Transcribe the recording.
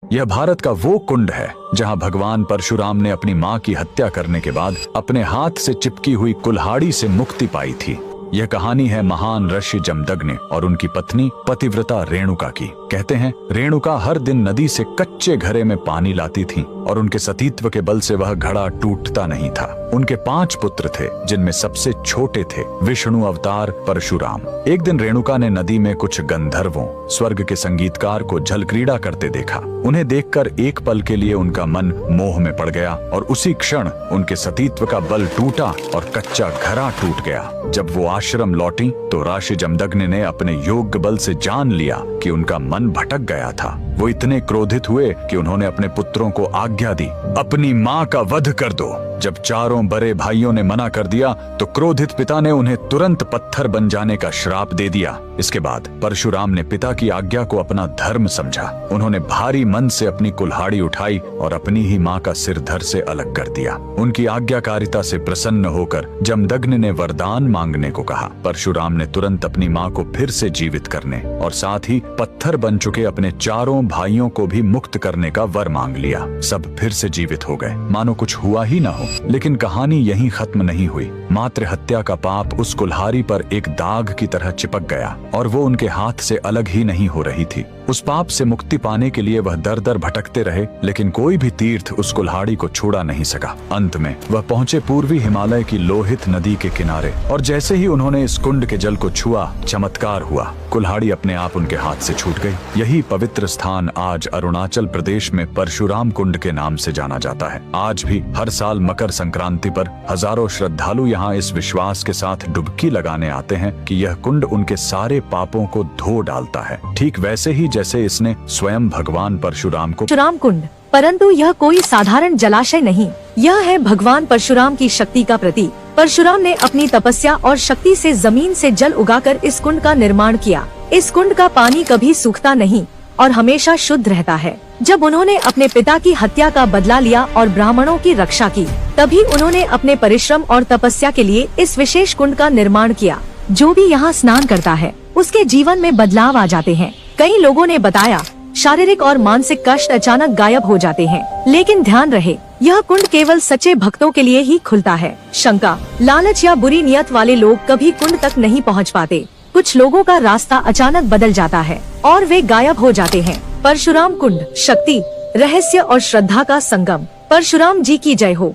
यह भारत का वो कुंड है जहां भगवान परशुराम ने अपनी मां की हत्या करने के बाद अपने हाथ से चिपकी हुई कुल्हाड़ी से मुक्ति पाई थी। यह कहानी है महान ऋषि जमदग्नि और उनकी पत्नी पतिव्रता रेणुका की। कहते हैं रेणुका हर दिन नदी से कच्चे घड़े में पानी लाती थी और उनके सतीत्व के बल से वह घड़ा टूटता नहीं था। उनके 5 पुत्र थे जिनमें सबसे छोटे थे विष्णु अवतार परशुराम। एक दिन रेणुका ने नदी में कुछ गंधर्वों स्वर्ग के संगीतकार को जल क्रीड़ा करते देखा। उन्हें देखकर एक पल के लिए उनका मन मोह में पड़ गया और उसी क्षण उनके सतीत्व का बल टूटा और कच्चा घड़ा टूट गया। जब वो आश्रम लौटी तो ऋषि जमदग्नि ने अपने योग बल से जान लिया कि उनका मन भटक गया था। वो इतने क्रोधित हुए कि उन्होंने अपने पुत्रों को आज्ञा दी, अपनी मां का वध कर दो। जब चारों बड़े भाइयों ने मना कर दिया तो क्रोधित पिता ने उन्हें तुरंत पत्थर बन जाने का श्राप दे दिया। इसके बाद परशुराम ने पिता की आज्ञा को अपना धर्म समझा। उन्होंने भारी मन से अपनी कुल्हाड़ी उठाई और अपनी ही मां का सिर धड़ से अलग कर दिया। उनकी आज्ञाकारिता से प्रसन्न होकर जमदग्नि ने वरदान मांगने को कहा। परशुराम ने तुरंत अपनी मां को फिर से जीवित करने और साथ ही पत्थर बन चुके अपने चारों भाइयों को भी मुक्त करने का वर मांग लिया। सब फिर से जीवित हो गए, मानो कुछ हुआ ही ना हो। लेकिन कहानी यहीं खत्म नहीं हुई। मातृ हत्या का पाप उस कुल्हाड़ी पर एक दाग की तरह चिपक गया और वो उनके हाथ से अलग ही नहीं हो रही थी। उस पाप से मुक्ति पाने के लिए वह दर दर भटकते रहे, लेकिन कोई भी तीर्थ उस कुल्हाड़ी को छुड़ा नहीं सका। अंत में वह पहुंचे पूर्वी हिमालय की लोहित नदी के किनारे और जैसे ही उन्होंने इस कुंड के जल को छुआ, चमत्कार हुआ। कुल्हाड़ी अपने आप उनके हाथ से छूट गई। यही पवित्र स्थान आज अरुणाचल प्रदेश में परशुराम कुंड के नाम से जाना जाता है। आज भी हर साल मकर संक्रांति पर हजारों श्रद्धालु यहाँ इस विश्वास के साथ डुबकी लगाने आते हैं कि यह कुंड उनके सारे पापों को धो डालता है, ठीक वैसे ही जैसे इसने स्वयं भगवान परशुराम को। परशुराम कुंड, परंतु यह कोई साधारण जलाशय नहीं, यह है भगवान परशुराम की शक्ति का प्रतीक। परशुराम ने अपनी तपस्या और शक्ति से जमीन से जल उगाकर इस कुंड का निर्माण किया। इस कुंड का पानी कभी सूखता नहीं और हमेशा शुद्ध रहता है। जब उन्होंने अपने पिता की हत्या का बदला लिया और ब्राह्मणों की रक्षा की, तभी उन्होंने अपने परिश्रम और तपस्या के लिए इस विशेष कुंड का निर्माण किया। जो भी यहाँ स्नान करता है उसके जीवन में बदलाव आ जाते हैं। कई लोगों ने बताया शारीरिक और मानसिक कष्ट अचानक गायब हो जाते हैं। लेकिन ध्यान रहे, यह कुंड केवल सच्चे भक्तों के लिए ही खुलता है। शंका, लालच या बुरी नियत वाले लोग कभी कुंड तक नहीं पहुँच पाते। कुछ लोगों का रास्ता अचानक बदल जाता है और वे गायब हो जाते हैं। परशुराम कुंड, शक्ति, रहस्य और श्रद्धा का संगम। परशुराम जी की जय हो।